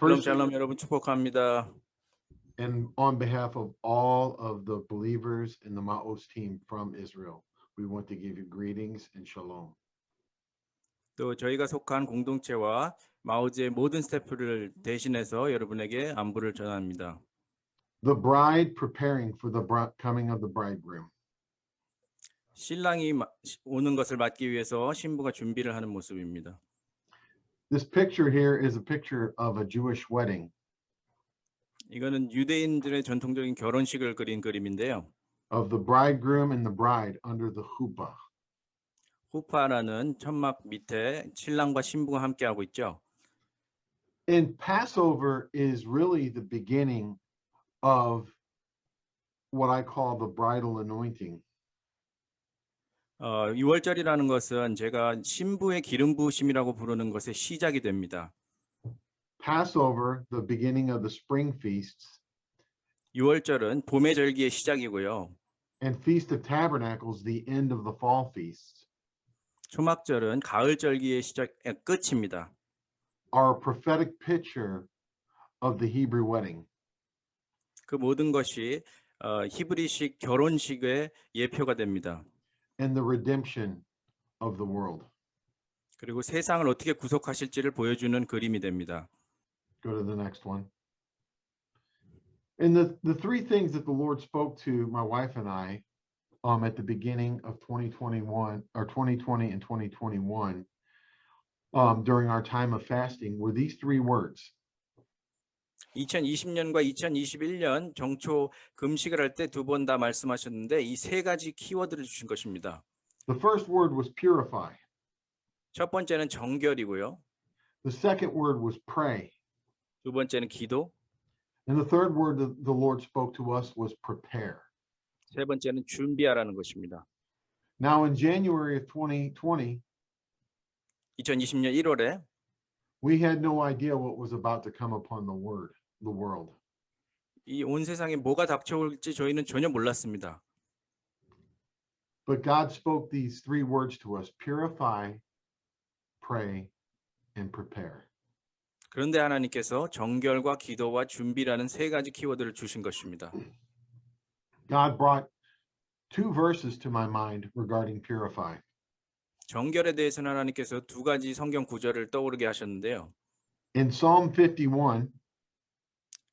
샬롬 Personally, 샬롬 여러분 축복합니다. and on behalf of all of the believers in the Ma'os team from Israel, we want to give you greetings and shalom. 또 저희가 속한 공동체와 마오즈의 모든 스태프를 대신해서 여러분에게 안부를 전합니다. The bride preparing for the coming of the bridegroom. 신랑이 오는 것을 맞기 위해서 신부가 준비를 하는 모습입니다. This picture here is a picture of a Jewish wedding. 이거는 유대인들의 전통적인 결혼식을 그린 그림인데요. Of the bridegroom and the bride under the chuppah. 후파라는 천막 밑에 신랑과 신부가 함께하고 있죠. And Passover is really the beginning of what I call the bridal anointing. 6월절이라는 것은 제가 신부의 기름 부으심이라고 부르는 것의 시작이 됩니다. Passover, the beginning of the spring feasts. 6월절은 봄의 절기의 시작이고요. And Feast of Tabernacles, the end of the fall feasts. 초막절은 가을 절기의 끝입니다. Are a prophetic picture of the Hebrew wedding. 그 모든 것이 히브리식 결혼식의 예표가 됩니다. And the redemption of the world. 그리고 세상을 어떻게 구속하실지를 보여주는 그림이 됩니다. Go to the next one. And the three things that the Lord spoke to my wife and I at the beginning of 2021 or 2020 and 2021 during our time of fasting were these three words. 2020년과 2021년 정초 금식을 할 때 두 번 다 말씀하셨는데 이 세 가지 키워드를 주신 것입니다. The first word was purify. 첫 번째는 정결이고요. The second word was pray. 두 번째는 기도. And the third word that the Lord spoke to us was prepare. 세 번째는 준비하라는 것입니다. Now in January of 2020, 2020년 1월에 we had no idea what was about to come upon the world. 이 온 세상에 뭐가 닥쳐올지 저희는 전혀 몰랐습니다. But God spoke these three words to us: purify, pray, and prepare. 그런데 하나님께서 정결과 기도와 준비라는 세 가지 키워드를 주신 것입니다. God brought two verses to my mind regarding purify. 정결에 대해서는 하나님께서 두 가지 성경 구절을 떠오르게 하셨는데요. In Psalm 51,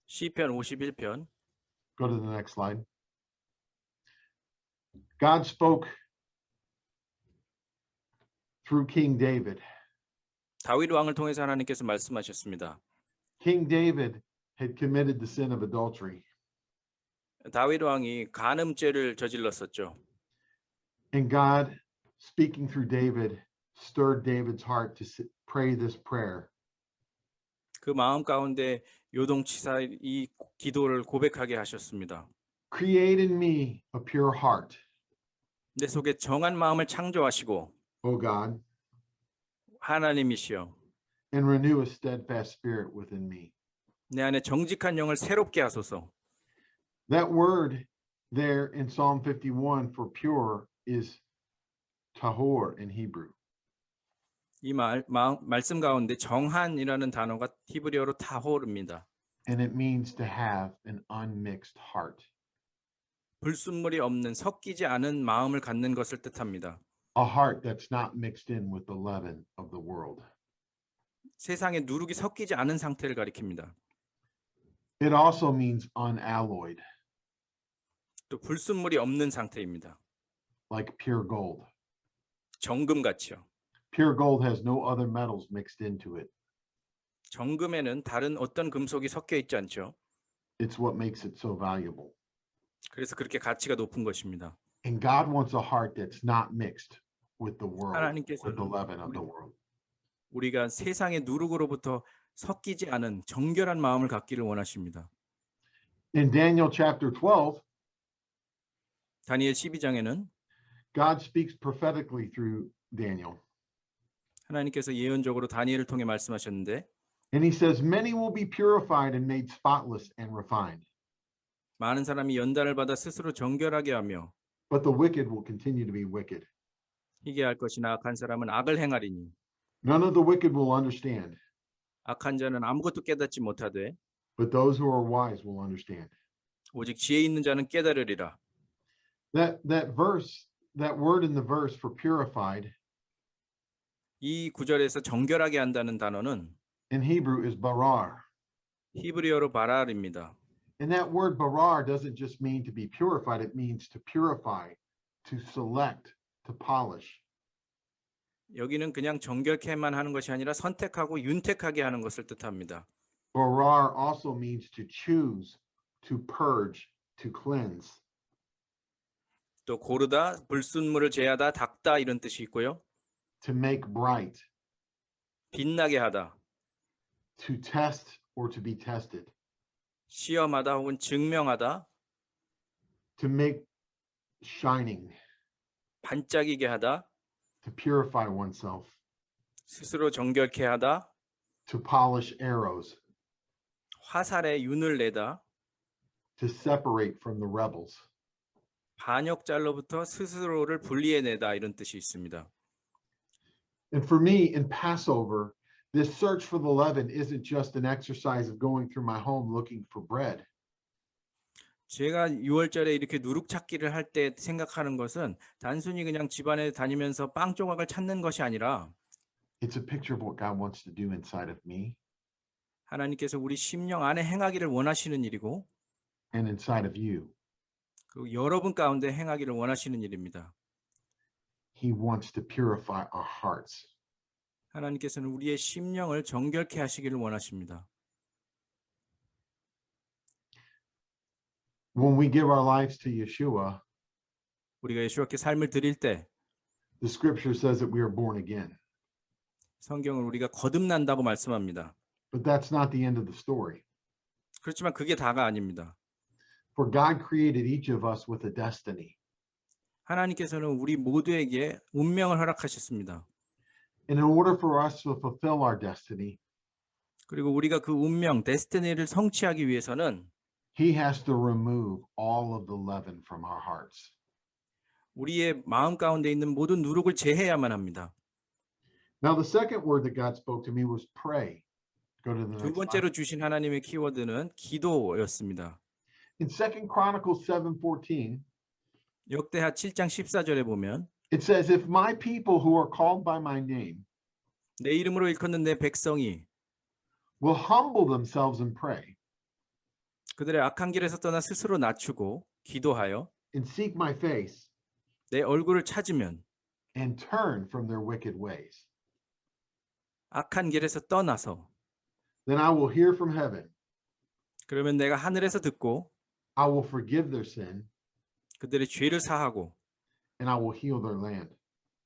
시편 51편. go to the next slide. God spoke through King David. 다윗 왕을 통해서 하나님께서 말씀하셨습니다. King David had committed the sin of adultery. 다윗 왕이 간음죄를 저질렀었죠. And God, speaking through David, stirred David's heart to pray this prayer. 그 마음 가운데 요동치사 이 기도를 고백하게 하셨습니다. Create in me a pure heart. 내 속에 정한 마음을 창조하시고 O God, 하나님이시여 and renew a steadfast spirit within me. 내 안에 정직한 영을 새롭게 하소서. That word there in Psalm 51 for pure is tahor in Hebrew. 이 말씀 가운데 정한이라는 단어가 히브리어로 타호르입니다. And it means to have an unmixed heart. 불순물이 없는 섞이지 않은 마음을 갖는 것을 뜻합니다. A heart that's not mixed in with the leaven of the world. 세상의 누룩이 섞이지 않은 상태를 가리킵니다. It also means unalloyed. 또 불순물이 없는 상태입니다. Like pure gold. 정금같이요. Pure gold has no other metals mixed into it. 정금에는 다른 어떤 금속이 섞여 있지 않죠. It's what makes it so valuable. 그래서 그렇게 가치가 높은 것입니다. And God wants a heart that's not mixed with the world, 하나님께서는 with the leaven of the world. 우리가 세상의 누룩으로부터 섞이지 않은 정결한 마음을 갖기를 원하십니다. In Daniel chapter 12, 다니엘 12장에는 God speaks prophetically through Daniel. 하나님께서 예언적으로 다니엘을 통해 말씀하셨는데 And he says, many will be purified and made spotless and refined. 많은 사람이 연단을 받아 스스로 정결하게 하며 But the wicked will continue to be wicked. 희게할 것이나 악한 사람은 악을 행하리니 None of the wicked will understand. 악한 자는 아무것도 깨닫지 못하되 but those who are wise will understand. 오직 지혜 있는 자는 깨달으리라. That verse, that word in the verse for purified 이 구절에서 정결하게 한다는 단어는 in Hebrew is barar. 히브리어로 바랄입니다. And that word barar doesn't just mean to be purified, it means to purify, to select, to polish. 여기는 그냥 정결케만 하는 것이 아니라 선택하고 윤택하게 하는 것을 뜻합니다. Barar also means to choose, to purge, to cleanse. 또 고르다, 불순물을 제하다, 닦다 이런 뜻이 있고요. To make bright, 빛나게 하다, to test or to be tested, 시험하다 혹은 증명하다, to make shining, 반짝이게 하다, to purify oneself, 스스로 정결케 하다, to polish arrows, 화살에 윤을 내다, to separate from the rebels. 반역자로부터 스스로를 분리해내다 이런 뜻이 있습니다. And for me in Passover, this search for the leaven isn't just an exercise of going through my home looking for bread. 제가 6월절에 이렇게 누룩 찾기를 할 때 생각하는 것은 단순히 그냥 집안에 다니면서 빵 조각을 찾는 것이 아니라 It's a picture of what God wants to do inside of me 하나님께서 우리 심령 안에 행하기를 원하시는 일이고 and inside of you. 그리고 여러분 가운데 행하기를 원하시는 일입니다. He wants to purify our hearts. 하나님께서는 우리의 심령을 정결케 하시기를 원하십니다. When we give our lives to Yeshua, 우리가 예수님께 삶을 드릴 때 the scripture says that we are born again. 성경은 우리가 거듭난다고 말씀합니다. But that's not the end of the story. 그렇지만 그게 다가 아닙니다. For God created each of us with a destiny. 하나님께서는 우리 모두에게 운명을 허락하셨습니다. And in order for us to fulfill our destiny, 그리고 우리가 그 운명, 데스티니를 성취하기 위해서는 He has to remove all of the leaven from our hearts. 우리의 마음 가운데 있는 모든 누룩을 제해야만 합니다. Now, the second word that God spoke to me was pray. Go to the 두 next 번째로 slide. 주신 하나님의 키워드는 기도였습니다. In 2 Chronicles 7:14, 역대하 7장 14절에 보면 it says, If my people who are called by my name 내 이름으로 일컫는 내 백성이 will humble themselves and pray 그들의 악한 길에서 떠나 스스로 낮추고 기도하여 and seek my face 내 얼굴을 찾으면 and turn from their wicked ways, 악한 길에서 떠나서 then I will hear from heaven. 그러면 내가 하늘에서 듣고 I will forgive their sin 그들의 죄를 사하고 and I will heal their land.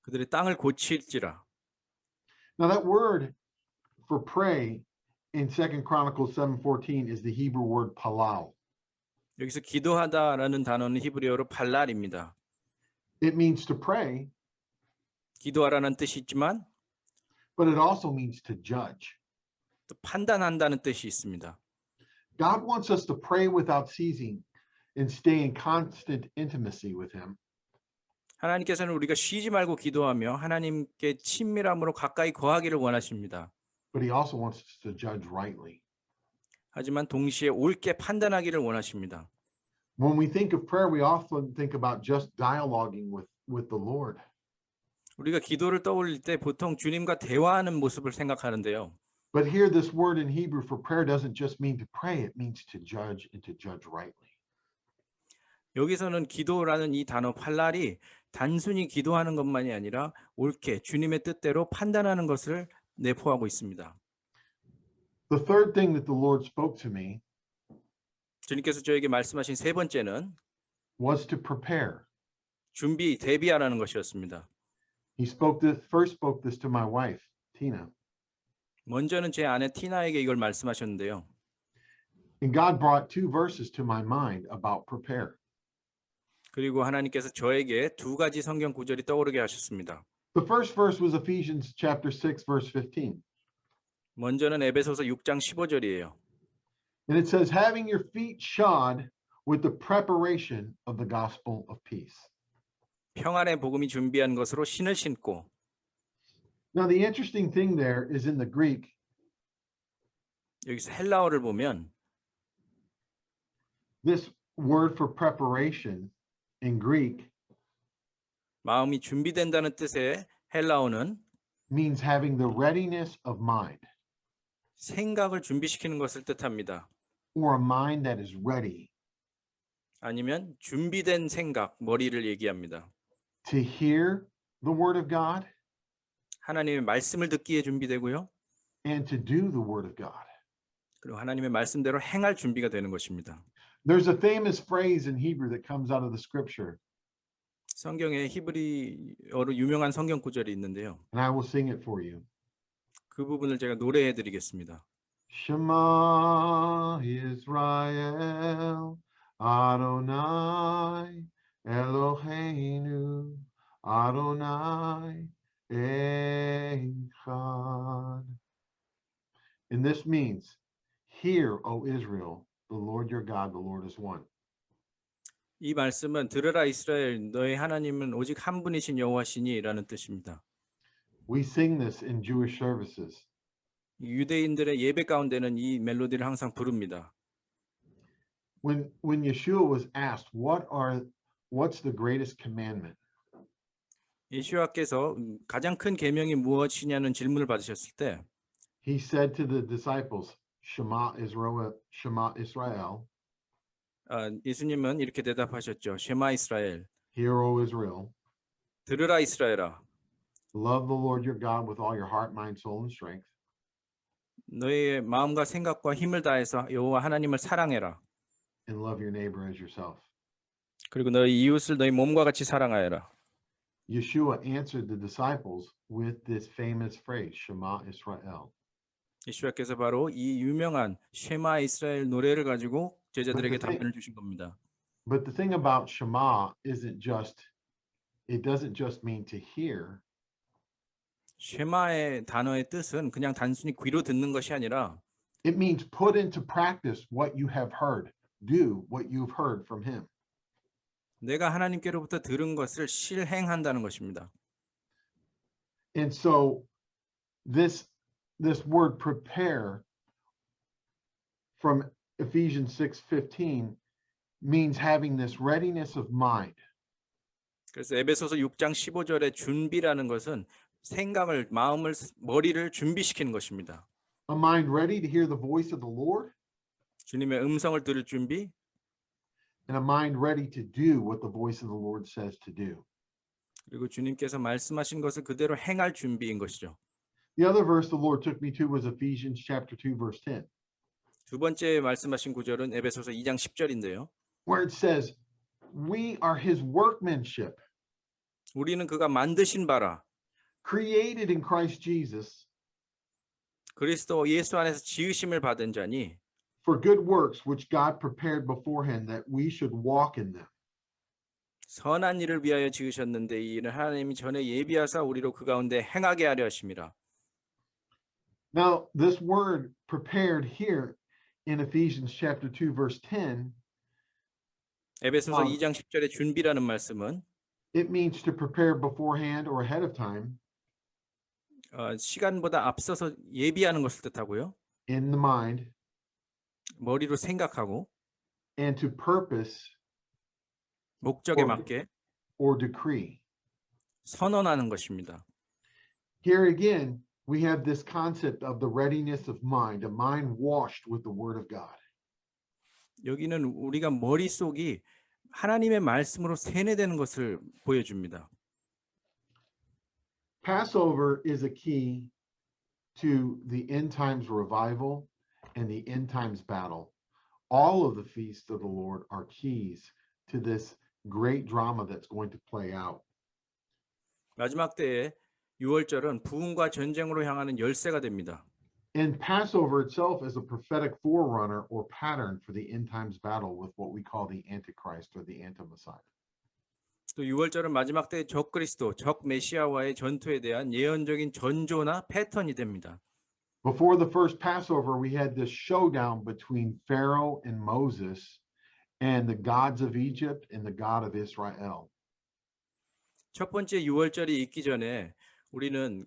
그들의 땅을 고칠지라. Now, that word for pray in 2 Chronicles 7:14 is the Hebrew word palal. 여기서 기도하다라는 단어는 히브리어로 발랄입니다. It means to pray, 기도하라는 뜻이 있지만 but it also means to judge. 또 판단한다는 뜻이 있습니다. God wants us to pray without ceasing and stay in constant intimacy with Him. 하나님께서는 우리가 쉬지 말고 기도하며 하나님께 친밀함으로 가까이 거하기를 원하십니다. But He also wants us to judge rightly. 하지만 동시에 옳게 판단하기를 원하십니다. When we think of prayer, we often think about just dialoguing with the Lord. 우리가 기도를 떠올릴 때 보통 주님과 대화하는 모습을 생각하는데요. But here, this word in Hebrew for prayer doesn't just mean to pray, it means to judge and to judge rightly. 여기서는 기도라는 이 단어 팔랄이 단순히 기도하는 것만이 아니라 옳게 주님의 뜻대로 판단하는 것을 내포하고 있습니다. The third thing that the Lord spoke to me 주님께서 저에게 말씀하신 세 번째는 was to prepare. 준비, 대비하라는 것이었습니다. He first spoke this to my wife, Tina. 먼저는 제 아내 티나에게 이걸 말씀하셨는데요. And God brought two verses to my mind about prepare. 그리고 하나님께서 저에게 두 가지 성경 구절이 떠오르게 하셨습니다. The first verse was Ephesians chapter 6, verse 15. 먼저는 에베소서 6장 15절이에요. And it says, having your feet shod with the preparation of the gospel of peace. 평안의 복음이 준비한 것으로 신을 신고. Now, the interesting thing there is in the Greek, 여기서 헬라어를 보면 This word for preparation in Greek 마음이 준비된다는 뜻의 헬라어는 means having the readiness of mind, 생각을 준비시키는 것을 뜻합니다. or a mind that is ready 아니면 준비된 생각, 머리를 얘기합니다. to hear the word of God 하나님의 말씀을 듣기에 준비되고요. and to do the word of God. 그리고 하나님의 말씀대로 행할 준비가 되는 것입니다. There's a famous phrase in Hebrew that comes out of the scripture, 성경에 히브리어로 유명한 성경 구절이 있는데요. and I will sing it for you. 그 부분을 제가 노래해 드리겠습니다. Shema Israel, Adonai Eloheinu, Adonai Echad. And this means, hear, O Israel, the Lord your God, the Lord is one. 이 말씀은 들으라 이스라엘 너의 하나님은 오직 한 분이신 여호와시니라는 뜻입니다. We sing this in Jewish services. 유대인들의 예배 가운데는 이 멜로디를 항상 부릅니다. When Yeshua was asked, what's the greatest commandment? 예수와께서 가장 큰 계명이 무엇이냐는 질문을 받으셨을 때 He said to the disciples, Shema Israel, Shema Israel, 예수님은 이렇게 대답하셨죠. 쉐마 이스라엘, hear, O Israel, 들으라 이스라엘아. love the Lord your God with all your heart, mind, soul, and strength. 너의 마음과 생각과 힘을 다해서 여호와 하나님을 사랑해라. And love your neighbor as yourself. 그리고 너희 이웃을 너희 몸과 같이 사랑하여라. Yeshua answered the disciples with this famous phrase, Shema Israel. 예수와께서 바로 이 유명한 쉐마 이스라엘 노래를 가지고 제자들에게 But the thing- 답변을 주신 겁니다. But the thing about Shema it doesn't just mean to hear. 쉐마의 단어의 뜻은 그냥 단순히 귀로 듣는 것이 아니라 It means put into practice what you have heard. Do what you've heard from him. 내가 하나님께로부터 들은 것을 실행한다는 것입니다. And so this word prepare from Ephesians 6:15 means having this readiness of mind. 그래서 에베소서 6장 15절의 준비라는 것은 생각을, 마음을, 머리를 준비시키는 것입니다. A mind ready to hear the voice of the Lord 주님의 음성을 들을 준비, and a mind ready to do what the voice of the Lord says to do. 그리고 주님께서 말씀하신 것을 그대로 행할 준비인 것이죠. The other verse the Lord took me to was Ephesians chapter 2 verse 10, 두 번째 말씀하신 구절은 에베소서 2장 10절인데요. where it says, "We are his workmanship, 우리는 그가 만드신 바라 created in Christ Jesus 그리스도 예수 안에서 지으심을 받은 자니 for good works which God prepared beforehand that we should walk in them." 선한 일을 위하여 지으셨는데 이 일은 하나님이 전에 예비하사 우리로 그 가운데 행하게 하려 하심이라. Now, this word prepared here in Ephesians chapter 2 verse 10, 에베소서 2장 10절의 준비라는 말씀은 it means to prepare beforehand or ahead of time 시간보다 앞서서 예비하는 것을 뜻하고요. in the mind 머리로 생각하고 and to purpose 목적에 or- 맞게 or decree. 선언하는 것입니다. Here again, we have this concept of the readiness of mind, a mind washed with the word of God. 여기는 우리가 머릿속이 하나님의 말씀으로 세뇌되는 것을 보여줍니다. Passover is a key to the end times revival and the end times battle. All of the feasts of the Lord are keys to this great drama that's going to play out. 마지막 때에 유월절은 부흥과 전쟁으로 향하는 열쇠가 됩니다. And Passover itself is a prophetic forerunner or pattern for the end times battle with what we call the Antichrist or the Anti-Messiah. 또 유월절은 마지막 때의 적그리스도, 적메시아와의 전투에 대한 예언적인 전조나 패턴이 됩니다. Before the first Passover, we had this showdown between Pharaoh and Moses and the gods of Egypt and the God of Israel. 첫 번째 유월절이 있기 전에 우리는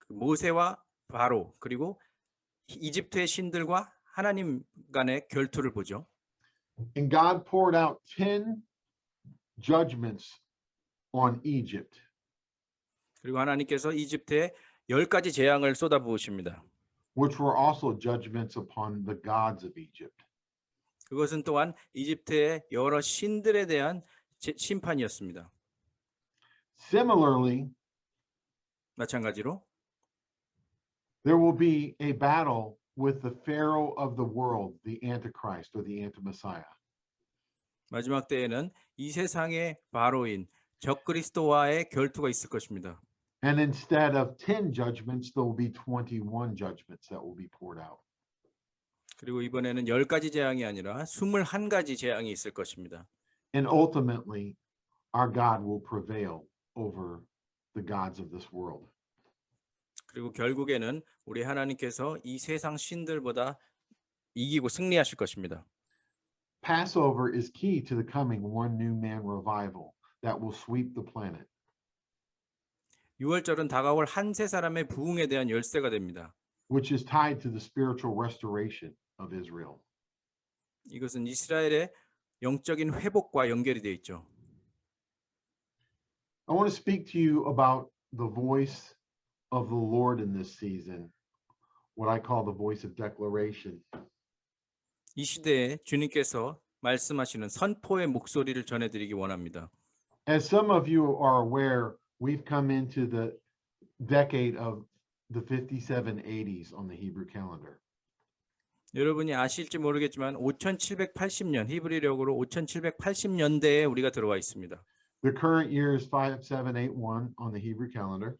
모세와 바로 그리고 이집트의 신들과 하나님 간의 결투를 보죠. And God poured out 10 judgments on Egypt. 그리고 하나님께서 이집트에 10가지 재앙을 쏟아부으십니다. which were also judgments upon the gods of Egypt. 그것은 또한 이집트의 여러 신들에 대한 심판이었습니다. Similarly, 마찬가지로 there will be a battle with the Pharaoh of the world, the Antichrist or the Anti-Messiah. 마지막 때에는 이 세상의 바로인 적그리스도와의 결투가 있을 것입니다. And instead of 10 judgments, there will be 21 judgments that will be poured out. 그리고 이번에는 10가지 재앙이 아니라 21가지 재앙이 있을 것입니다. And ultimately, our God will prevail over the gods of this world. 그리고 결국에는 우리 하나님께서 이 세상 신들보다 이기고 승리하실 것입니다. Passover is key to the coming One New Man revival that will sweep the planet. 6월절은 다가올 한 세 사람의 부흥에 대한 열쇠가 됩니다. which is tied to the spiritual restoration of Israel. 이것은 이스라엘의 영적인 회복과 연결이 되어 있죠. I want to speak to you about the voice of the Lord in this season, what I call the voice of declaration. 이 시대에 주님께서 말씀하시는 선포의 목소리를 전해드리기 원합니다. As some of you are aware, we've come into the decade of the 5780s on the Hebrew calendar. 여러분이 아실지 모르겠지만 5780년 히브리력으로 5780년대에 우리가 들어와 있습니다. The current year is 5781 on the Hebrew calendar,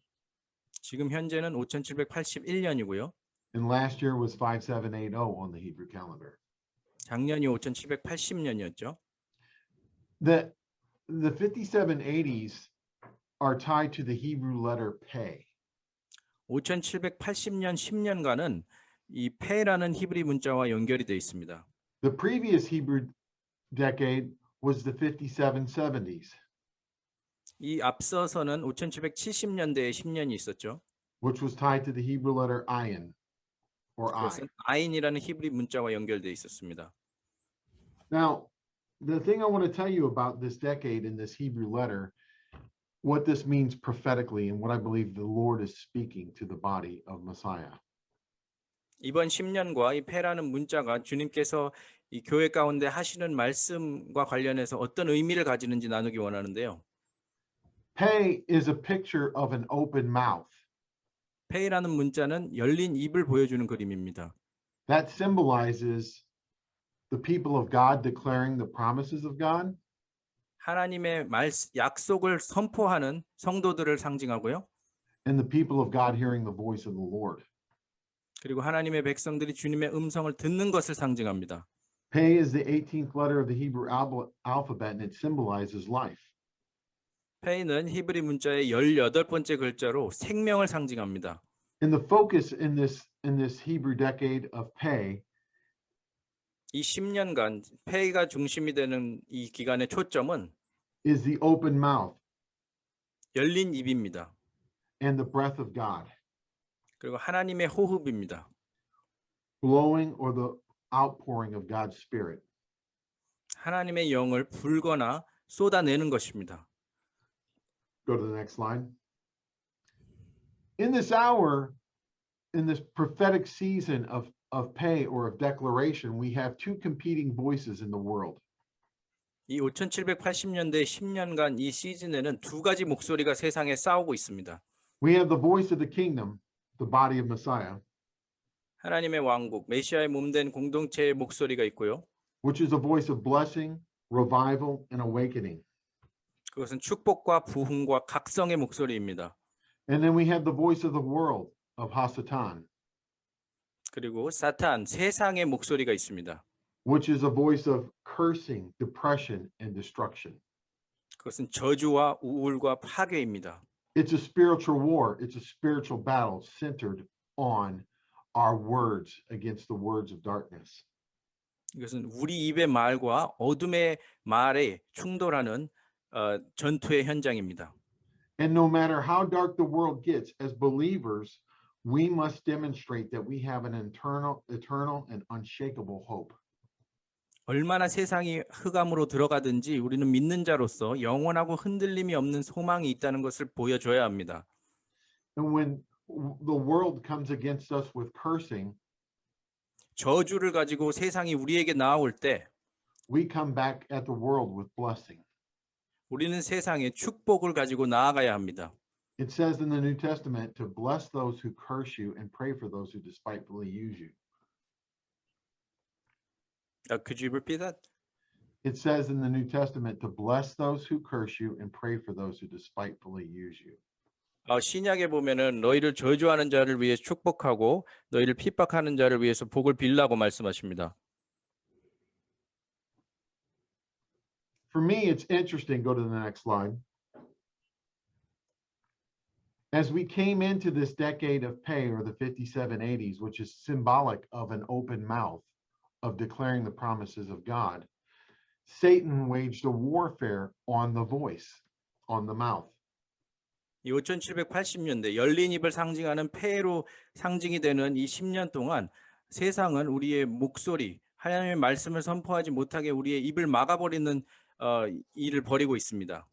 지금 현재는 5781년이고요. and last year was 5780 on the Hebrew calendar. 작년이 5780년이었죠. The 5780s are tied to the Hebrew letter Pei. 5780년 10년간은 이 페라는 히브리 문자와 연결이 되어 있습니다. The previous Hebrew decade was the 5770s, 이 앞서서는 5770년대에 10년이 있었죠. which was tied to the Hebrew letter Ayin or I. 그것은 아인이라는 히브리 문자와 연결되어 있었습니다. Now, the thing I want to tell you about this decade in this Hebrew letter, what this means prophetically and what I believe the Lord is speaking to the body of Messiah. 이번 10년과 이 페라는 문자가 주님께서 이 교회 가운데 하시는 말씀과 관련해서 어떤 의미를 가지는지 나누기 원하는데요. Pei is a picture of an open mouth. 페이라는 문자는 열린 입을 보여주는 그림입니다. That symbolizes the people of God declaring the promises of God, 하나님의 약속을 선포하는 성도들을 상징하고요. and the people of God hearing the voice of the Lord. 그리고 하나님의 백성들이 주님의 음성을 듣는 것을 상징합니다. Pei is the 18th letter of the Hebrew alphabet, and it symbolizes life. 페이는 히브리 문자의 18번째 글자로 생명을 상징합니다. And the focus in this Hebrew decade of Pei 이 10년간 페이가 중심이 되는 이 기간의 초점은 is the open mouth 열린 입입니다. and the breath of God, 그리고 하나님의 호흡입니다. blowing or the outpouring of God's Spirit. 하나님의 영을 불거나 쏟아내는 것입니다. Go to the next slide. In this hour, in this prophetic season of Pei or of declaration, we have two competing voices in the world. 이 5780년대 10년간 이 시즌에는 두 가지 목소리가 세상에 싸우고 있습니다. We have the voice of the kingdom, the body of Messiah, 하나님의 왕국, 메시아의 몸된 공동체의 목소리가 있고요. which is a voice of blessing, revival, and awakening. 그것은 축복과 부흥과 각성의 목소리입니다. And then we have the voice of the world, of Hasatan, 그리고 사탄, 세상의 목소리가 있습니다. which is a voice of cursing, depression, and destruction. 그것은 저주와 우울과 파괴입니다. It's a spiritual war. It's a spiritual battle centered on our words against the words of darkness. 이것은 우리 입의 말과 어둠의 말에 충돌하는 전투의 현장입니다. And no matter how dark the world gets, as believers, we must demonstrate that we have an eternal and unshakable hope. 얼마나 세상이 흑암으로 들어가든지 우리는 믿는 자로서 영원하고 흔들림이 없는 소망이 있다는 것을 보여줘야 합니다. And when the world comes against us with cursing, 저주를 가지고 세상이 우리에게 나아올 때 we come back at the world with blessing. 우리는 세상에 축복을 가지고 나아가야 합니다. It says in the New Testament to bless those who curse you and pray for those who despitefully use you. Could you repeat that? It says in the New Testament to bless those who curse you and pray for those who despitefully use you. 신약에 보면은 너희를 저주하는 자를 위해 축복하고 너희를 핍박하는 자를 위해서 복을 빌라고 말씀하십니다. For me, it's interesting. Go to the next slide. As we came into this decade of pay, or the 5780s, which is symbolic of an open mouth of declaring the promises of God, Satan waged a warfare on the voice, on the mouth. 이 5780년대 열린 입을 상징하는 폐로 상징이 되는 이 10년 동안 세상은 우리의 목소리, 하나님의 말씀을 선포하지 못하게 우리의 입을 막아버리는 일을 벌이고 있습니다.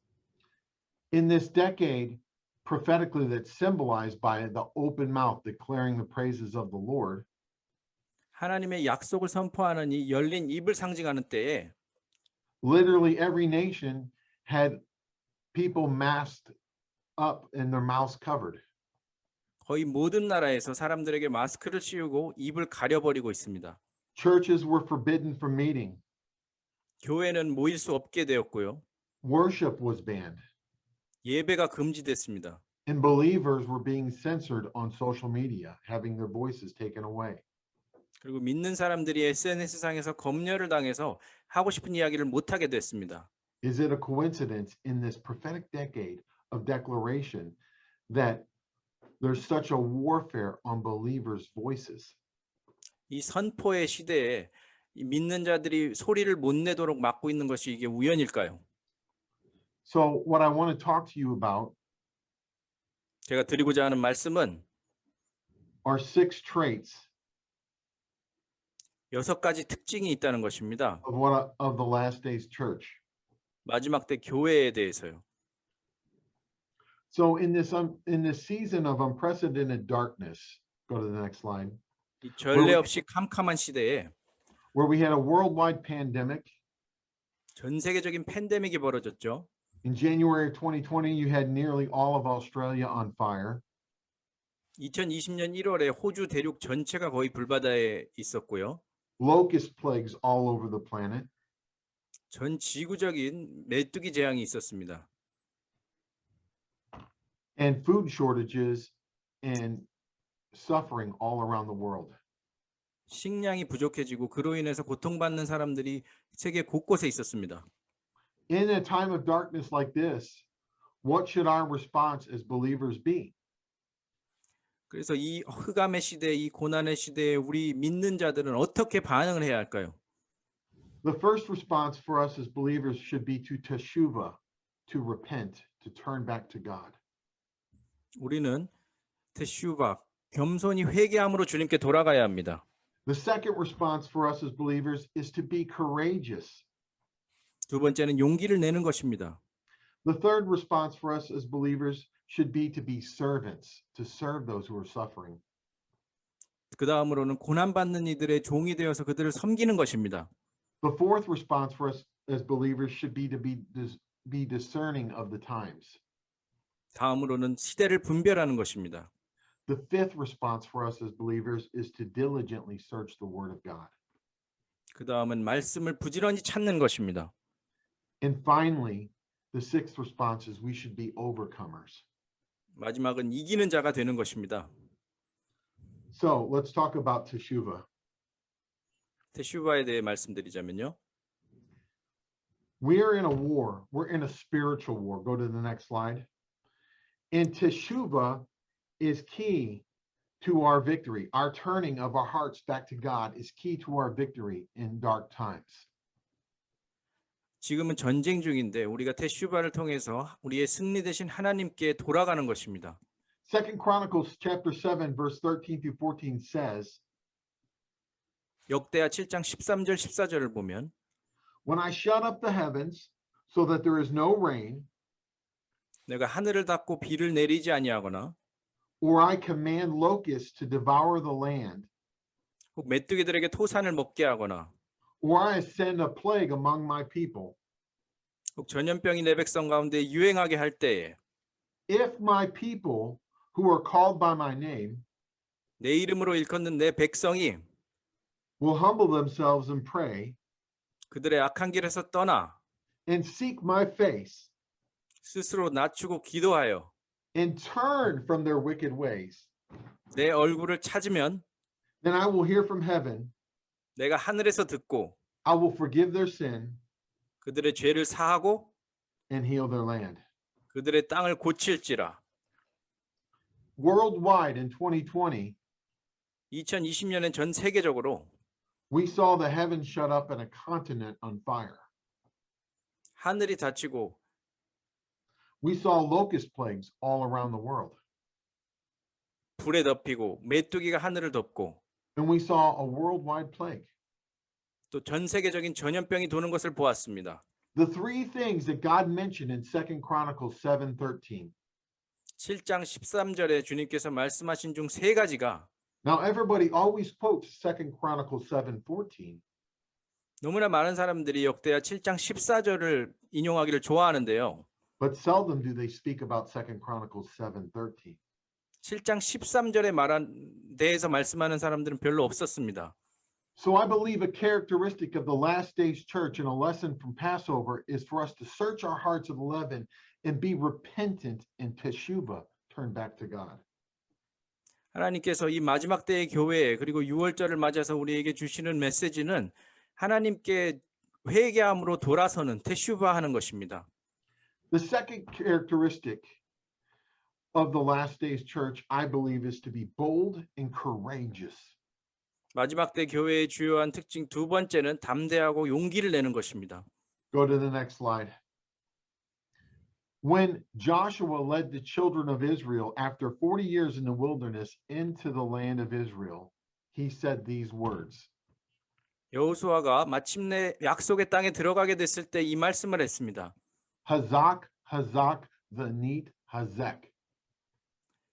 In this decade, prophetically that's symbolized by the open mouth declaring the praises of the Lord, 하나님의 약속을 선포하는 이 열린 입을 상징하는 때에 literally every nation had people masked up and their mouths covered. 거의 모든 나라에서 사람들에게 마스크를 씌우고 입을 가려버리고 있습니다. Churches were forbidden from meeting. 교회는 모일 수 없게 되었고요. Worship was banned. 예배가 금지됐습니다. And believers were being censored on social media, having their voices taken away. 그리고 믿는 사람들이 SNS상에서 검열을 당해서 하고 싶은 이야기를 못하게 됐습니다. Is it a coincidence in this prophetic decade of declaration that there's such a warfare on believers' voices? 이 선포의 시대에 이 믿는 자들이 소리를 못 내도록 막고 있는 것이 이게 우연일까요? So what I want to talk to you about 제가 드리고자 하는 말씀은 are 6 traits 6가지 특징이 있다는 것입니다. of the last days church. 마지막 때 교회에 대해서요. So in this season of unprecedented darkness, go to the next slide, 이 전례 없이 캄캄한 시대에 where we had a worldwide pandemic. 전 세계적인 팬데믹이 벌어졌죠. In January of 2020, you had nearly all of Australia on fire. 2020년 1월에 호주 대륙 전체가 거의 불바다에 있었고요. Locust plagues all over the planet. 전 지구적인 메뚜기 재앙이 있었습니다. And food shortages and suffering all around the world. 식량이 부족해지고 그로 인해서 고통받는 사람들이 세계 곳곳에 있었습니다. In a time of darkness like this, what should our response as believers be? 그래서 이 흑암의 시대, 이 고난의 시대에 우리 믿는 자들은 어떻게 반응을 해야 할까요? The first response for us as believers should be to teshuvah, to repent, to turn back to God. 우리는 테슈바, 겸손히 회개함으로 주님께 돌아가야 합니다. The second response for us as believers is to be courageous. 두 번째는 용기를 내는 것입니다. The third response for us as believers should be to be servants, to serve those who are suffering. 그 다음으로는 고난받는 이들의 종이 되어서 그들을 섬기는 것입니다. The fourth response for us as believers should be to be discerning of the times. 다음으로는 시대를 분별하는 것입니다. The fifth response for us as believers is to diligently search the Word of God. 그 다음은 말씀을 부지런히 찾는 것입니다. And finally, the sixth response is we should be overcomers. 마지막은 이기는 자가 되는 것입니다. So let's talk about teshuvah. 테슈바에 대해 말씀드리자면요. We're in a war. We're in a spiritual war. Go to the next slide. And teshuvah is key to our victory. Our turning of our hearts back to God is key to our victory in dark times. 지금은 전쟁 중인데 우리가 테슈바를 통해서 우리의 승리 대신 하나님께 돌아가는 것입니다. Second Chronicles chapter 7, verse 13 through 14 says, 역대하 7장 13절 14절을 보면 When I shut up the heavens so that there is no rain, 내가 하늘을 닫고 비를 내리지 아니하거나 or I command locusts to devour the land, 혹 메뚜기들에게 토산을 먹게 하거나 or I send a plague among my people, 혹 전염병이 내 백성 가운데 유행하게 할 때에 if my people who are called by my name 내 이름으로 일컫는 내 백성이 will humble themselves and pray 그들의 악한 길에서 떠나 and seek my face 스스로 낮추고 기도하여 and turn from their wicked ways, 내 얼굴을 찾으면 then I will hear from heaven, 내가 하늘에서 듣고 I will forgive their sin 그들의 죄를 사하고 and heal their land. 그들의 땅을 고칠지라. Worldwide in 2020, 2020년엔 전 세계적으로 we saw the heavens shut up and a continent on fire. 하늘이 닫히고 We saw locust plagues all around the world. 불에 덮이고 메뚜기가 하늘을 덮고 And we saw a worldwide plague. 또 전 세계적인 전염병이 도는 것을 보았습니다. The three things that God mentioned in 2 Chronicles 7:13. 7장 13절에 주님께서 말씀하신 중 세 가지가 Now everybody always quotes 2 Chronicles 7:14, 너무나 많은 사람들이 역대하 7장 14절을 인용하기를 좋아하는데요. but seldom do they speak about 2 Chronicles 7:13. 7장 13절에 말한 대해서 말씀하는 사람들은 별로 없었습니다. So I believe a characteristic of the last days church and a lesson from Passover is for us to search our hearts of leaven and be repentant in teshuvah, turn back to God. 하나님께서 이 마지막 때의 교회 그리고 6월절을 맞아서 우리에게 주시는 메시지는 하나님께 회개함으로 돌아서는 테슈바 하는 것입니다. The second characteristic of the last days church, I believe, is to be bold and courageous. 마지막 때 교회의 주요한 특징 두 번째는 담대하고 용기를 내는 것입니다. Go to the next slide. When Joshua led the children of Israel after 40 years in the wilderness into the land of Israel, he said these words. 여호수아가 마침내 약속의 땅에 들어가게 됐을 때 이 말씀을 했습니다. Hazak, Hazak, Vanit, Hazek,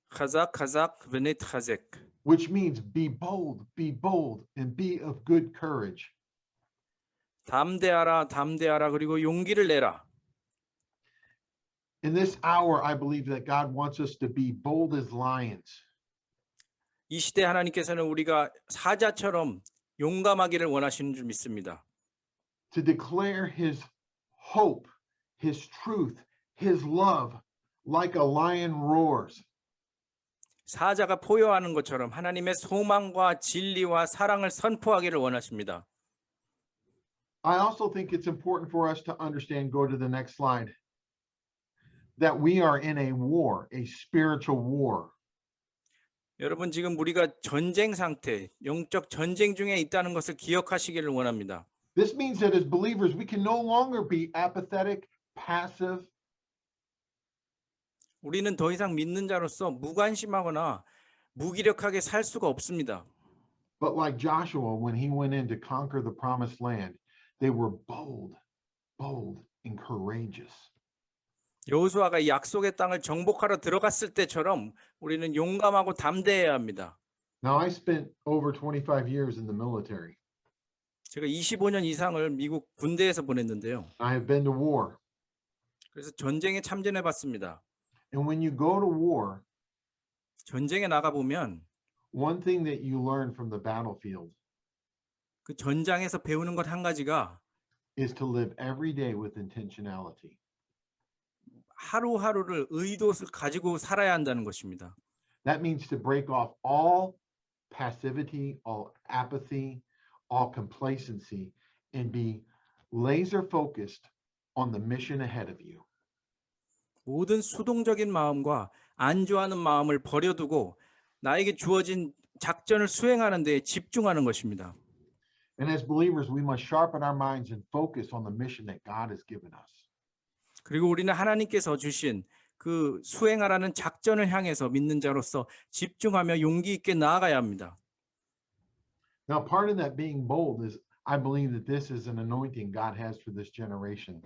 카작 카작 베넷 카색 which means be bold, and be of good courage. 담대하라 담대하라 그리고 용기를 내라. In this hour, I believe that God wants us to be bold as lions, 이 시대 하나님께서는 우리가 사자처럼 용감하기를 원하시는 줄 믿습니다. to declare his hope, his truth, his love, like a lion roars. 사자가 포효하는 것처럼 하나님의 소망과 진리와 사랑을 선포하기를 원하십니다. I also think it's important for us to understand, go to the next slide, that we are in a war, a spiritual war. 여러분 지금 우리가 전쟁 상태, 영적 전쟁 중에 있다는 것을 기억하시기를 원합니다. This means that as believers, we can no longer be apathetic, passive, 우리는 더 이상 믿는 자로서 무관심하거나 무기력하게 살 수가 없습니다. but like Joshua, when he went in to conquer the promised land, they were bold and courageous. 여호수아가 이 약속의 땅을 정복하러 들어갔을 때처럼 우리는 용감하고 담대해야 합니다. Now, I spent over 25 years in the military. 제가 25년 이상을 미국 군대에서 보냈는데요. I have been to war. 그래서 전쟁에 참전해 봤습니다. And when you go to war, 전쟁에 나가 보면 one thing that you learn from the battlefield 그 전장에서 배우는 것 한 가지가 is to live every day with intentionality. 하루하루를 의도를 가지고 살아야 한다는 것입니다. That means to break off all passivity, all apathy, all complacency, and be laser focused on the mission ahead of you. 모든 수동적인 마음과 안주하는 마음을 버려두고 나에게 주어진 작전을 수행하는 데 집중하는 것입니다. And as believers, we must sharpen our minds and focus on the mission that God has given us. 그리고 우리는 하나님께서 주신 그 수행하라는 작전을 향해서 믿는 자로서 집중하며 용기 있게 나아가야 합니다. Now, part of that being bold is I believe that this is an anointing God has for this generation.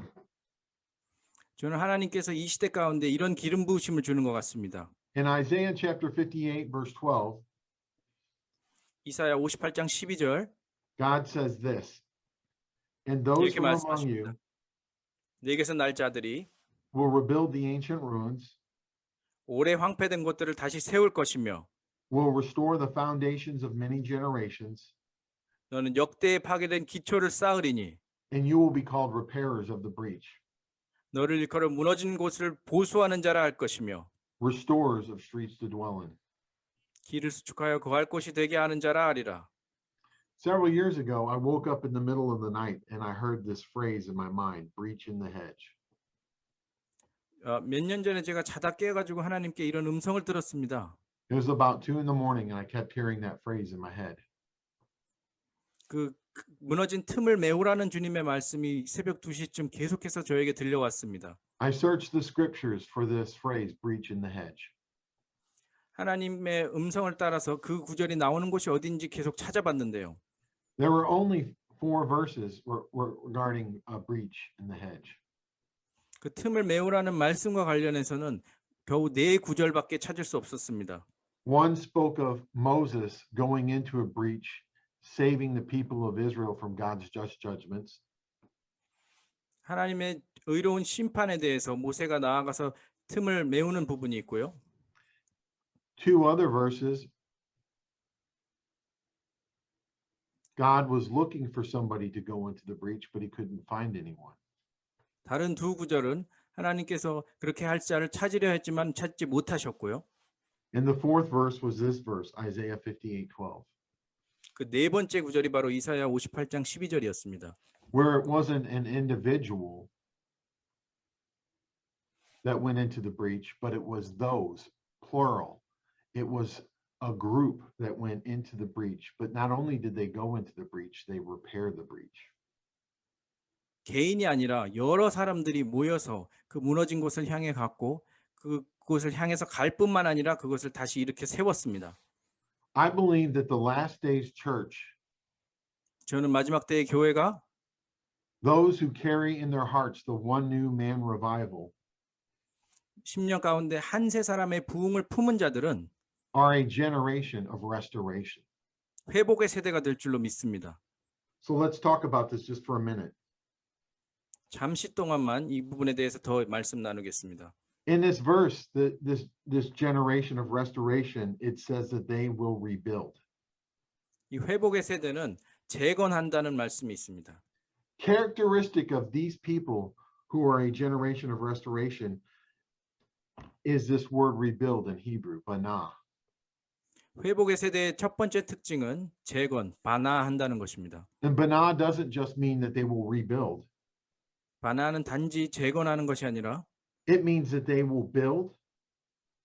저는 하나님께서 이 시대 가운데 이런 기름 부으심을 주는 것 같습니다. In Isaiah chapter 58, verse 12, 이사야 58장 12절 God says this, and those 이렇게 from among 말씀하십니다. you 내게서 날 자들이 will rebuild the ancient ruins, 오래 황폐된 곳들을 다시 세울 것이며 will restore the foundations of many generations, 너는 역대에 파괴된 기초를 쌓으리니 and you will be called repairers of the breach, 너를 일컬어 무너진 곳을 보수하는 자라 할 것이며 restorers of streets to dwell in. 길을 수축하여 거할 곳이 되게 하는 자라 하리라. Several years ago, I woke up in the middle of the night and I heard this phrase in my mind, breach in the hedge. 몇 년 전에 제가 자다 깨가지고 하나님께 이런 음성을 들었습니다. It was about 2 a.m. and I kept hearing that phrase in my head. 그 무너진 틈을 메우라는 주님의 말씀이 새벽 2시쯤 계속해서 저에게 들려왔습니다. I searched the scriptures for this phrase, breach in the hedge. 하나님의 음성을 따라서 그 구절이 나오는 곳이 어딘지 계속 찾아봤는데요. There were only 4 verses regarding a breach in the hedge. 그 틈을 메우라는 말씀과 관련해서는 겨우 4구절밖에 찾을 수 없었습니다. One spoke of Moses going into a breach, saving the people of Israel from God's just judgments. 하나님의 의로운 심판에 대해서 모세가 나아가서 틈을 메우는 부분이 있고요. 2 other verses, God was looking for somebody to go into the breach, but he couldn't find anyone. 다른 2구절은 하나님께서 그렇게 할 자를 찾으려 했지만 찾지 못하셨고요. And the 4th verse was this verse, Isaiah 58:12, 그 4번째 구절이 바로 이사야 58장 12절이었습니다. where it wasn't an individual that went into the breach, but it was those, plural. It was a group that went into the breach, but not only did they go into the breach, they repaired the breach. 개인이 아니라 여러 사람들이 모여서 그 무너진 곳을 향해 갔고 그곳을 향해서 갈 뿐만 아니라 그것을 다시 이렇게 세웠습니다. I believe that the last days church, 저는 마지막 때의 교회가 those who carry in their hearts the one new man revival, 10년 가운데 한 세 사람의 부흥을 품은 자들은 are a generation of restoration. 회복의 세대가 될 줄로 믿습니다. So let's talk about this just for a minute. 잠시 동안만 이 부분에 대해서 더 말씀 나누겠습니다. In this verse, this generation of restoration, it says that they will rebuild. 이 회복의 세대는 재건한다는 말씀이 있습니다. Characteristic of these people who are a generation of restoration is this word rebuild in Hebrew, banah. 회복의 세대의 첫 번째 특징은 재건, 반화한다는 것입니다. And banah doesn't just mean that they will rebuild. 반화는 단지 재건하는 것이 아니라 It means that they will build,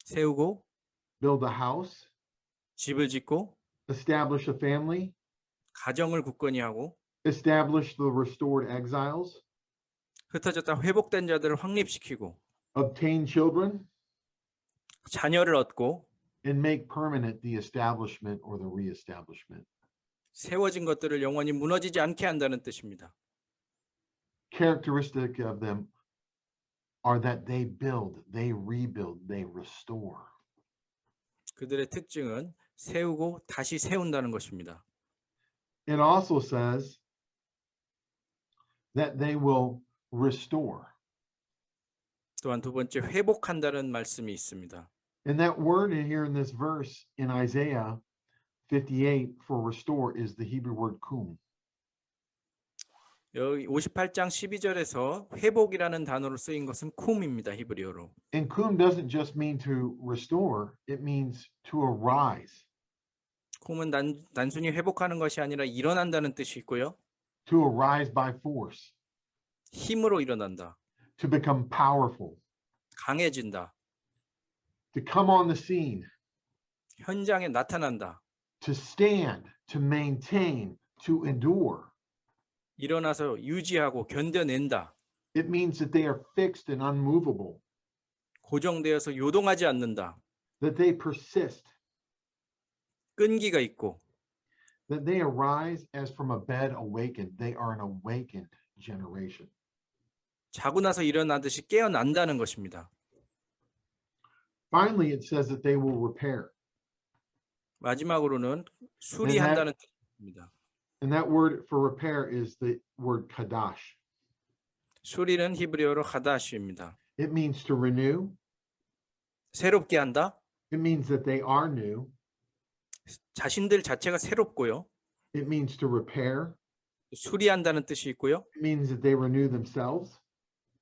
세우고 build a house, 집을 짓고 establish a family, 가정을 굳건히 하고 establish the restored exiles, 흩어졌다 회복된 자들을 확립시키고 obtain children, 자녀를 얻고 and make permanent the establishment or the reestablishment. 세워진 것들을 영원히 무너지지 않게 한다는 뜻입니다. Characteristic of them are that they build, they rebuild, they restore. 그들의 특징은 세우고 다시 세운다는 것입니다. It also says that they will restore. 또한 두 번째 회복한다는 말씀이 있습니다. And that word in here in this verse in Isaiah 58 for restore is the Hebrew word kum. 여기 58장 12절에서 회복이라는 단어로 쓰인 것은 쿰입니다. 히브리어로. And kum doesn't just mean to restore, it means to arise, 쿰은 단순히 회복하는 것이 아니라 일어난다는 뜻이 있고요. to arise by force, 힘으로 일어난다. to become powerful, 강해진다. to come on the scene, 현장에 나타난다. to stand, to maintain, to endure. 일어나서 유지하고 견뎌낸다. It means that they are fixed and unmovable. 고정되어서 요동하지 않는다. that they persist, 끈기가 있고 that they arise as from a bed awakened. They are an awakened generation. 자고 나서 일어나듯이 깨어난다는 것입니다. Finally, it says that they will repair. 마지막으로는 수리한다는 뜻입니다. And that word for repair is the word kadash. 수리는 히브리어로 하다시입니다. It means to renew. 새롭게 한다. It means that they are new. 자신들 자체가 새롭고요. It means to repair. 수리한다는 뜻이 있고요. It means that they renew themselves.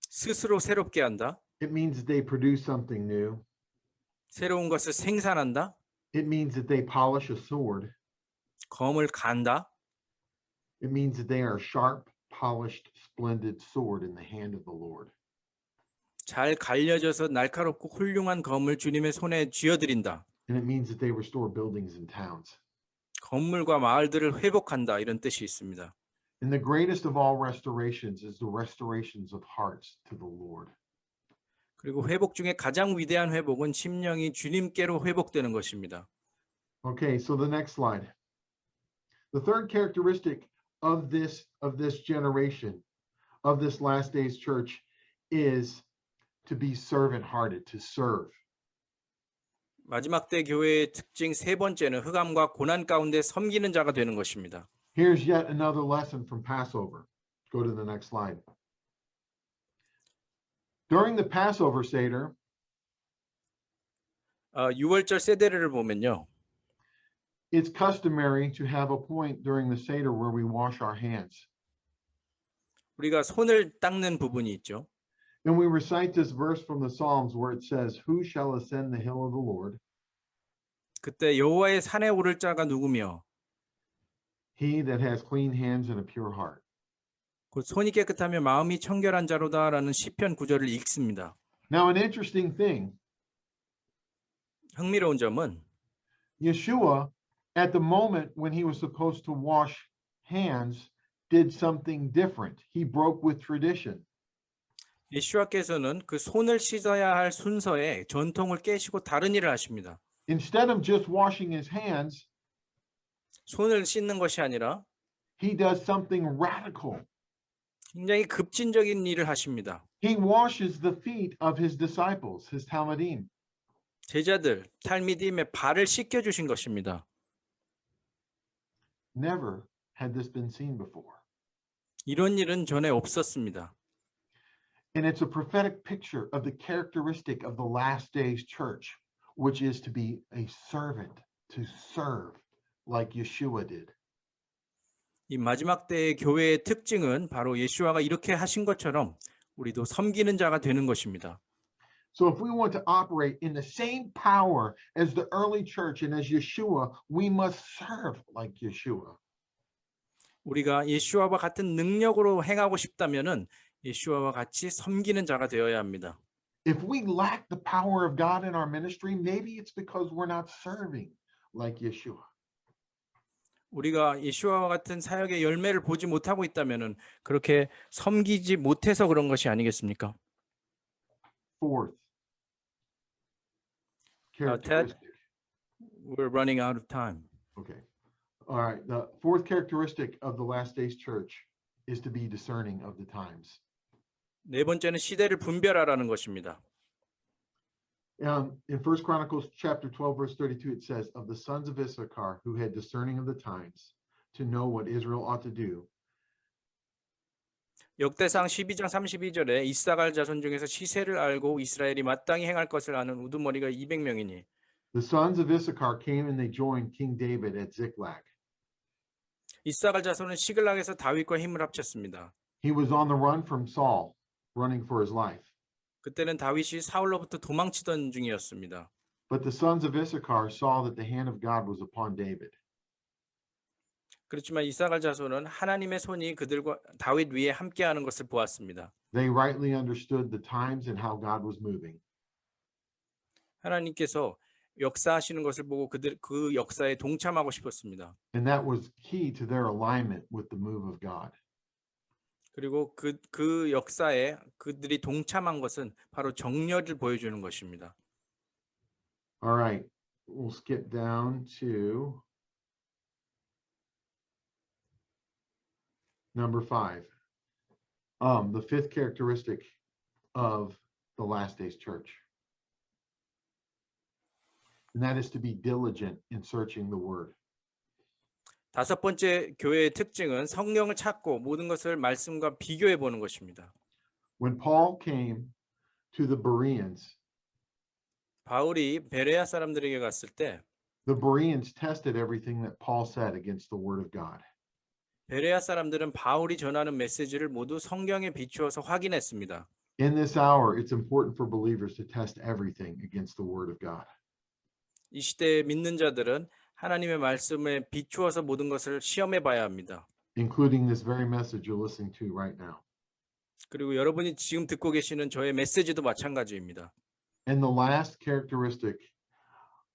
스스로 새롭게 한다. It means that they produce something new. 새로운 것을 생산한다. It means that they polish a sword. 검을 간다. It means that they are a sharp, polished, splendid sword in the hand of the Lord. 잘 갈려져서 날카롭고 훌륭한 검을 주님의 손에 쥐어드린다. And it means that they restore buildings and towns. 건물과 마을들을 회복한다. 이런 뜻이 있습니다. And the greatest of all restorations is the restorations of hearts to the Lord. 그리고 회복 중에 가장 위대한 회복은 심령이 주님께로 회복되는 것입니다. Okay, so the next slide. The third characteristic of this generation, of this last days church, is to be servant-hearted, to serve. 마지막 때 교회의 특징 세 번째는 흑암과 고난 가운데 섬기는 자가 되는 것입니다. Here's yet another lesson from Passover. Go to the next slide. During the Passover Seder, 6월절 세대를 보면요. it's customary to have a point during the Seder where we wash our hands. 우리가 손을 닦는 부분이 있죠. And we recite this verse from the Psalms where it says, "Who shall ascend the hill of the Lord? 그때 여호와의 산에 오를 자가 누구며 He that has clean hands and a pure heart." 곧 손이 깨끗하며 마음이 청결한 자로다라는 시편 구절을 읽습니다. Now, an interesting thing, 흥미로운 점은 Yeshua, at the moment when he was supposed to wash hands, did something different. He broke with tradition. 예수와께서는 그 손을 씻어야 할 순서에 전통을 깨시고 다른 일을 하십니다. Instead of just washing his hands, 손을 씻는 것이 아니라 he does something radical. 굉장히 급진적인 일을 하십니다. He washes the feet of his disciples, his talmidim. 제자들 탈미딤의 발을 씻겨 주신 것입니다. Never had this been seen before. 이런 일은 전에 없었습니다. And it's a prophetic picture of the characteristic of the last days church, which is to be a servant, to serve like Yeshua did. 이 마지막 때의 교회의 특징은 바로 예수와가 이렇게 하신 것처럼 우리도 섬기는 자가 되는 것입니다. So if we want to operate in the same power as the early church and as Yeshua, we must serve like Yeshua. 우리가 예수와 같은 능력으로 행하고 싶다면은 예수와 같이 섬기는 자가 되어야 합니다. If we lack the power of God in our ministry, maybe it's because we're not serving like Yeshua. 우리가 예수와 같은 사역의 열매를 보지 못하고 있다면은 그렇게 섬기지 못해서 그런 것이 아니겠습니까? Fourth Ted, characteristic. we're running out of time. Okay. All right. The fourth characteristic of the last days church is to be discerning of the times. 네 번째는 시대를 분별하라는 것입니다. In 1 Chronicles chapter 12, verse 32, it says, "Of the sons of Issachar who had discerning of the times to know what Israel ought to do, 역대상 12장 32절에 이사갈 자손 중에서 시세를 알고 이스라엘이 마땅히 행할 것을 아는 우두머리가 200명이니 the sons of Issachar came and they joined King David at Ziklag. 이사갈 자손은 시글락에서 다윗과 힘을 합쳤습니다. He was on the run from Saul, running for his life. 그때는 다윗이 사울로부터 도망치던 중이었습니다. But the sons of Issachar saw that the hand of God was upon David. 그렇지만 이사갈 자손은 하나님의 손이 그들과 다윗 위에 함께하는 것을 보았습니다. They rightly understood the times and how God was moving. 하나님께서 역사하시는 것을 보고 그들 그 역사에 동참하고 싶었습니다. And that was key to their alignment with the move of God. 그리고 그 역사에 그들이 동참한 것은 바로 정렬을 보여주는 것입니다. All right, we'll skip down to number 5. The fifth characteristic of the last days church. And that is to be diligent in searching the word. 다섯 번째 교회의 특징은 성경을 찾고 모든 것을 말씀과 비교해 보는 것입니다. When Paul came to the Bereans, 바울이 베레아 사람들에게 갔을 때 the Bereans tested everything that Paul said against the word of God. 베레아 사람들은 바울이 전하는 메시지를 모두 성경에 비추어서 확인했습니다. In this hour, it's important for believers to test everything against the word of God. 이 시대에 믿는 자들은 하나님의 말씀에 비추어서 모든 것을 시험해 봐야 합니다. Including this very message you're listening to right now. 그리고 여러분이 지금 듣고 계시는 저의 메시지도 마찬가지입니다. And the last characteristic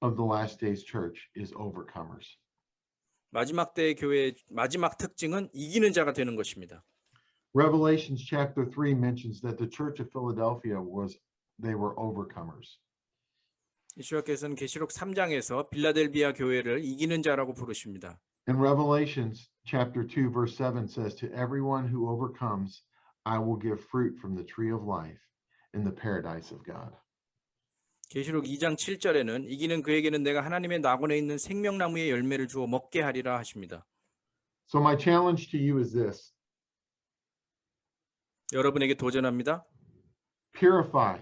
of the last days church is overcomers. 마지막 때의 교회의 마지막 특징은 이기는 자가 되는 것입니다. Revelations chapter 3 mentions that the church of Philadelphia they were overcomers. 예수님께서는 계시록 3장에서 빌라델비아 교회를 이기는 자라고 부르십니다. And Revelations chapter 2 verse 7 says, to everyone who overcomes, I will give fruit from the tree of life in the paradise of God. 계시록 2장 7절에는 이기는 그에게는 내가 하나님의 낙원에 있는 생명나무의 열매를 주어 먹게 하리라 하십니다. So my challenge to you is this. 여러분에게 도전합니다. Purify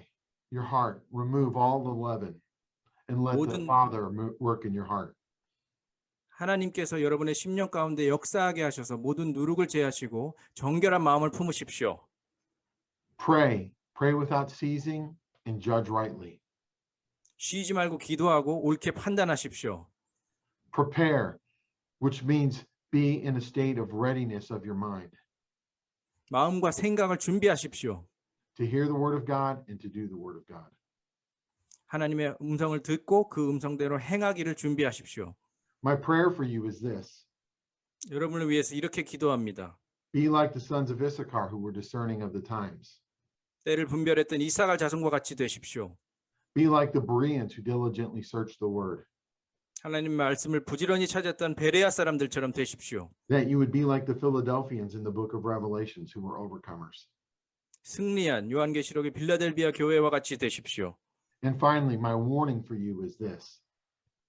your heart, remove all the leaven, and let the 모든- Father work in your heart. 하나님께서 여러분의 심령 가운데 역사하게 하셔서 모든 누룩을 제하시고 정결한 마음을 품으십시오. Pray without ceasing, and judge rightly. 쉬지 말고 기도하고 옳게 판단하십시오. Prepare, which means be in a state of readiness of your mind 마음과 생각을 준비하십시오. to hear the word of God and to do the word of God. 하나님의 음성을 듣고 그 음성대로 행하기를 준비하십시오. My prayer for you is this. 여러분을 위해서 이렇게 기도합니다. Be like the sons of Issachar who were discerning of the times. 때를 분별했던 이사갈 자손과 같이 되십시오. Be like the Bereans who diligently searched the word. 하나님의 말씀을 부지런히 찾았던 베레아 사람들처럼 되십시오. That you would be like the Philadelphians in the book of Revelations who were overcomers. 승리한 요한계시록의 빌라델비아 교회와 같이 되십시오. And finally, my warning for you is this.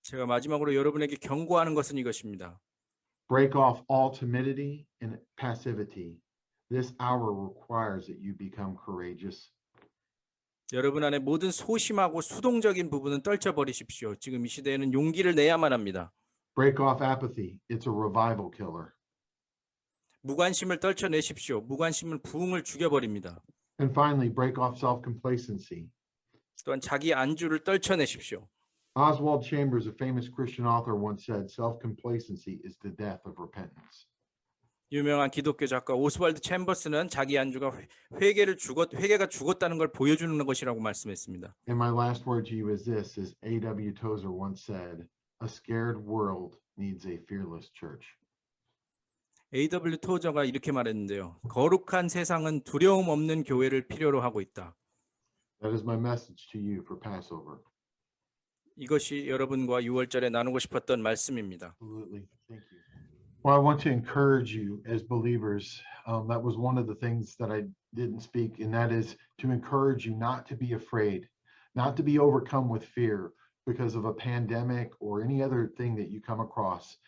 제가 마지막으로 여러분에게 경고하는 것은 이것입니다. Break off all timidity and passivity. This hour requires that you become courageous. 여러분 안에 모든 소심하고 수동적인 부분은 떨쳐버리십시오. 지금 이 시대에는 용기를 내야만 합니다. Break off apathy. It's a revival killer. 무관심을 떨쳐내십시오. 무관심은 부흥을 죽여버립니다. And finally, break off self-complacency. 또한 자기 안주를 떨쳐내십시오. Oswald Chambers, a famous Christian author, once said, self-complacency is the death of repentance. 유명한 기독교 작가 오스왈드 챔버스는 자기 안주가 회개가 죽었다는 걸 보여주는 것이라고 말씀했습니다. And my last word to you is this, as A.W. Tozer once said, a scared world needs a fearless church. A.W. 토저가 이렇게 말했는데요. 거룩한 세상은 두려움 없는 교회를 필요로 하고 있다. That is my message to you for Passover. 이것이 여러분과 6월절에 나누고 싶었던 말씀입니다. Absolutely. Thank you. Well, I want to encourage you as believers. That was one of the things that I didn't speak, and that is to encourage you not to be afraid, not to be overcome with fear because of a pandemic or any other thing that you come across,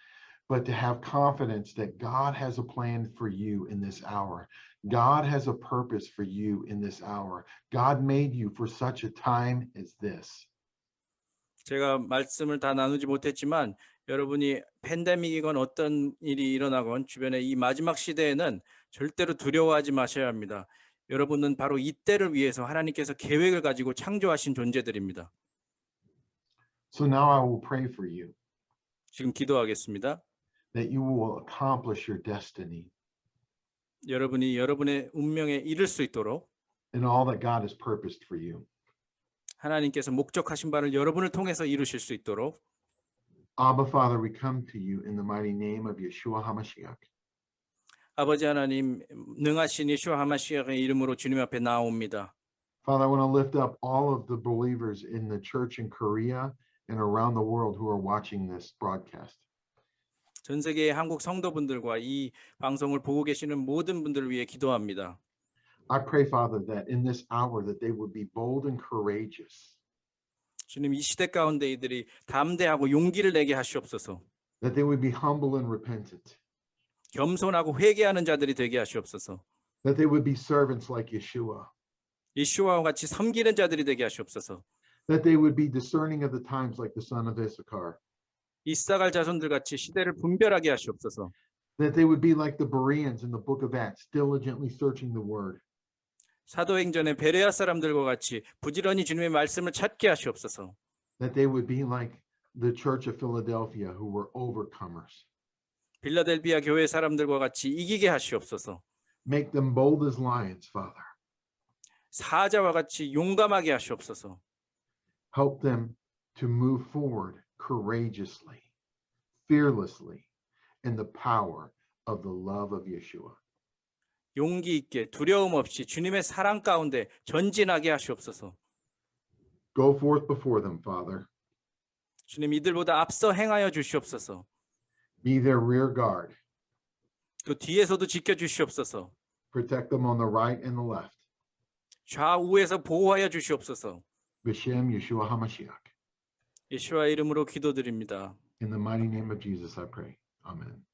but to have confidence that God has a plan for you in this hour. God has a purpose for you in this hour. God made you for such a time as this. 제가 말씀을 다 나누지 못했지만 여러분이 팬데믹이건 어떤 일이 일어나건 주변에 이 마지막 시대에는 절대로 두려워하지 마셔야 합니다. 여러분은 바로 이때를 위해서 하나님께서 계획을 가지고 창조하신 존재들입니다. So now I will pray for you 지금 기도하겠습니다. that you will accomplish your destiny 여러분이 여러분의 운명에 이를 수 있도록 and all that God has purposed for you. 하나님께서 목적하신 바를 여러분을 통해서 이루실 수 있도록 Abba, Father, we come to you in the mighty name of Yeshua HaMashiach. 아버지 하나님, 능하신 예수와 하마시아의 이름으로 주님 앞에 나옵니다. Father, I want to lift up all of the believers in the church in Korea and around the world who are watching this broadcast. 전 세계의 한국 성도분들과 이 방송을 보고 계시는 모든 분들을 위해 기도합니다. I pray, Father, that in this hour that they would be bold and courageous, 주님, 이 시대 가운데 이들이 담대하고 용기를 내게 하시옵소서. that they would be humble and repentant, 겸손하고 회개하는 자들이 되게 하시옵소서. that they would be servants like Yeshua, 예수와 같이 섬기는 자들이 되게 하시옵소서. that they would be discerning of the times like the son of Issachar, 이사갈 자손들 같이 시대를 분별하게 하시옵소서. that they would be like the Bereans in the book of Acts, diligently searching the word, 사도행전의 베레아 사람들과 같이 부지런히 주님의 말씀을 찾게 하시옵소서. that they would be like the church of Philadelphia who were overcomers. 빌라델비아 교회 사람들과 같이 이기게 하시옵소서. Make them bold as lions, Father. 사자와 같이 용감하게 하시옵소서. Help them to move forward courageously, fearlessly, in the power of the love of Yeshua. 용기 있게 두려움 없이 주님의 사랑 가운데 전진하게 하시옵소서. Go forth before them, Father. 주님, 이들보다 앞서 행하여 주시옵소서. Be their rear guard. 또 뒤에서도 지켜주시옵소서. Protect them on the right and the left. 좌우에서 보호하여 주시옵소서. B'Shem Yeshua HaMashiach. 예수와 이름으로 기도드립니다. In the mighty name of Jesus, I pray. Amen.